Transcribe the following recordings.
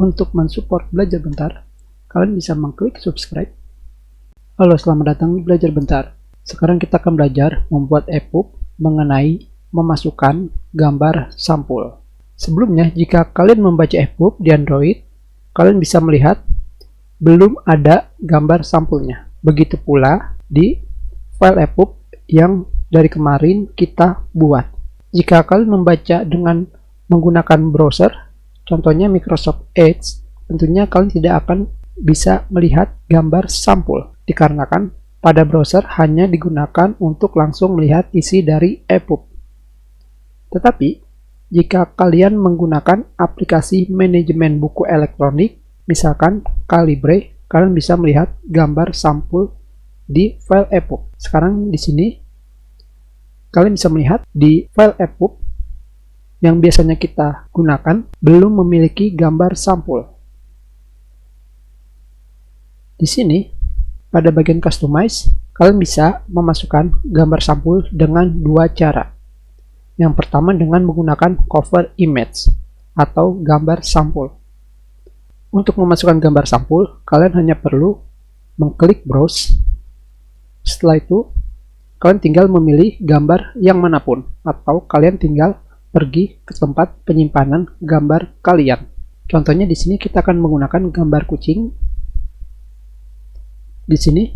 Untuk mensupport Belajar Bentar, kalian bisa mengklik subscribe. Halo, selamat datang di Belajar Bentar. Sekarang kita akan belajar membuat EPUB mengenai memasukkan gambar sampul. Sebelumnya, jika kalian membaca EPUB di Android, kalian bisa melihat belum ada gambar sampulnya. Begitu pula di file EPUB yang dari kemarin kita buat. Jika kalian membaca dengan menggunakan browser, contohnya Microsoft Edge, tentunya kalian tidak akan bisa melihat gambar sampul, dikarenakan pada browser hanya digunakan untuk langsung melihat isi dari EPUB. Tetapi, jika kalian menggunakan aplikasi manajemen buku elektronik, misalkan Calibre, kalian bisa melihat gambar sampul di file EPUB. Sekarang di sini, kalian bisa melihat di file EPUB yang biasanya kita gunakan belum memiliki gambar sampul. Di sini, pada bagian customize, kalian bisa memasukkan gambar sampul dengan dua cara. Yang pertama dengan menggunakan cover image atau gambar sampul. Untuk memasukkan gambar sampul, kalian hanya perlu mengklik browse. Setelah itu, kalian tinggal memilih gambar yang manapun, atau kalian tinggal pergi ke tempat penyimpanan gambar kalian. Contohnya di sini kita akan menggunakan gambar kucing. Di sini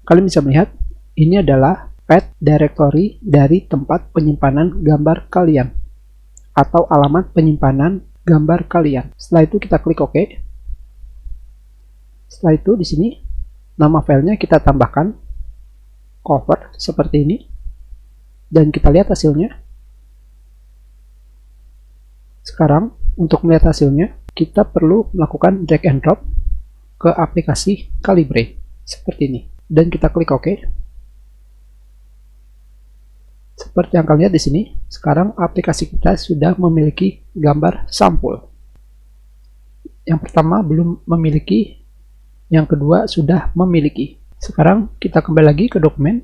kalian bisa melihat ini adalah path directory dari tempat penyimpanan gambar kalian atau alamat penyimpanan gambar kalian. Setelah itu kita klik OK. Setelah itu di sini nama filenya kita tambahkan cover seperti ini dan kita lihat hasilnya. Sekarang, untuk melihat hasilnya, kita perlu melakukan drag and drop ke aplikasi Calibre, seperti ini. Dan kita klik OK. Seperti yang kalian lihat di sini, sekarang aplikasi kita sudah memiliki gambar sampul. Yang pertama belum memiliki, yang kedua sudah memiliki. Sekarang kita kembali lagi ke dokumen.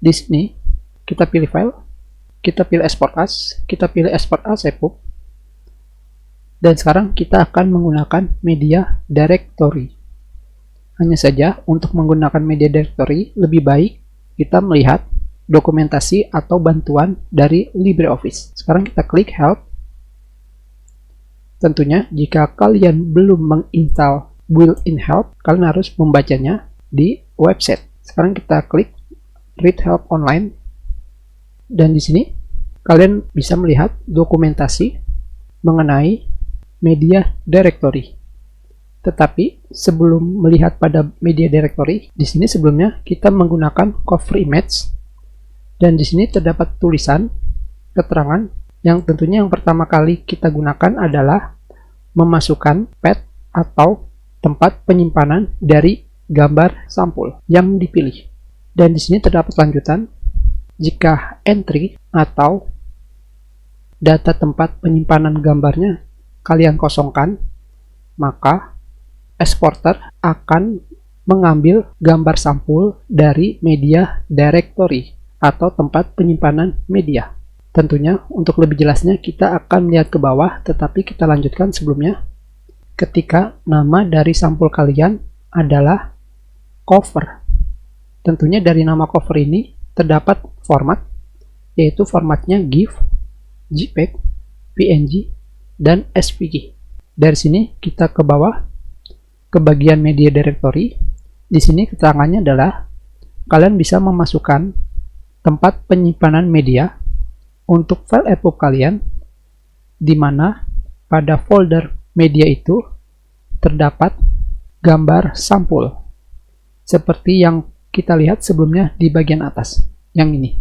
Di sini, kita pilih file. Kita pilih export as, kita pilih export as EPUB, dan sekarang kita akan menggunakan media directory. Hanya saja untuk menggunakan media directory lebih baik kita melihat dokumentasi atau bantuan dari LibreOffice. Sekarang kita klik help. Tentunya jika kalian belum menginstal built-in help, kalian harus membacanya di website. Sekarang kita klik read help online. Dan di sini kalian bisa melihat dokumentasi mengenai media directory. Tetapi sebelum melihat pada media directory, di sini sebelumnya kita menggunakan cover image dan di sini terdapat tulisan keterangan yang tentunya yang pertama kali kita gunakan adalah memasukkan path atau tempat penyimpanan dari gambar sampul yang dipilih. Dan di sini terdapat lanjutan. Jika entry atau data tempat penyimpanan gambarnya kalian kosongkan, maka exporter akan mengambil gambar sampul dari media directory atau tempat penyimpanan media. Tentunya untuk lebih jelasnya kita akan melihat ke bawah, tetapi kita lanjutkan sebelumnya. Ketika nama dari sampul kalian adalah cover, tentunya dari nama cover ini terdapat format, yaitu formatnya GIF, JPEG, PNG, dan SVG. Dari sini kita ke bawah, ke bagian media directory. Di sini keterangannya adalah kalian bisa memasukkan tempat penyimpanan media untuk file EPUB kalian, di mana pada folder media itu terdapat gambar sampul, seperti yang kita lihat sebelumnya di bagian atas, yang ini.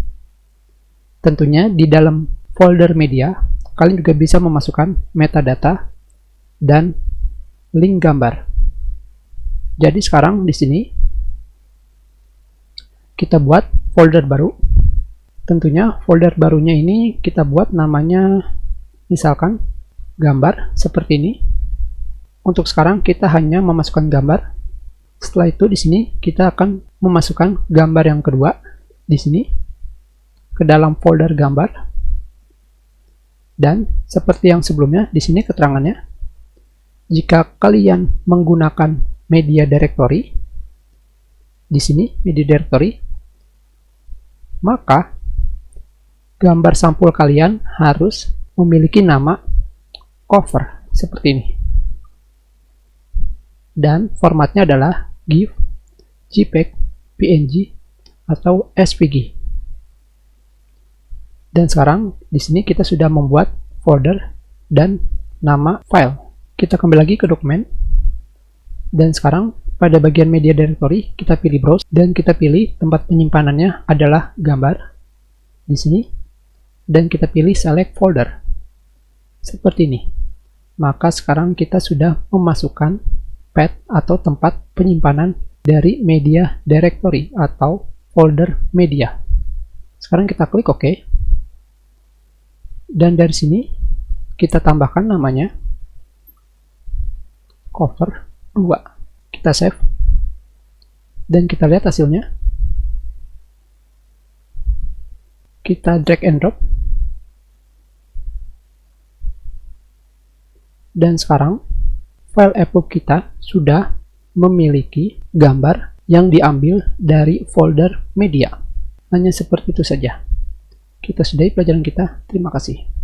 Tentunya di dalam folder media, kalian juga bisa memasukkan metadata dan link gambar. Jadi sekarang di sini kita buat folder baru. Tentunya folder barunya ini kita buat namanya misalkan gambar seperti ini. Untuk sekarang kita hanya memasukkan gambar. Setelah itu di sini kita akan memasukkan gambar yang kedua di sini ke dalam folder gambar. Dan seperti yang sebelumnya, di sini keterangannya Jika kalian menggunakan media directory, di sini media directory, maka gambar sampul kalian harus memiliki nama cover seperti ini. Dan formatnya adalah GIF, JPEG, PNG, atau SVG. Dan sekarang di sini kita sudah membuat folder dan nama file. Kita kembali lagi ke dokumen. Dan sekarang pada bagian media directory kita pilih browse dan kita pilih tempat penyimpanannya adalah gambar di sini dan kita pilih select folder seperti ini. Maka sekarang kita sudah memasukkan path atau tempat penyimpanan dari media directory atau folder media. Sekarang kita klik OK. Dan dari sini kita tambahkan namanya cover 2. Kita save dan kita lihat hasilnya. Kita drag and drop dan sekarang file EPUB kita sudah memiliki gambar yang diambil dari folder media. Hanya seperti itu saja. Kita sudahi pelajaran kita. Terima kasih.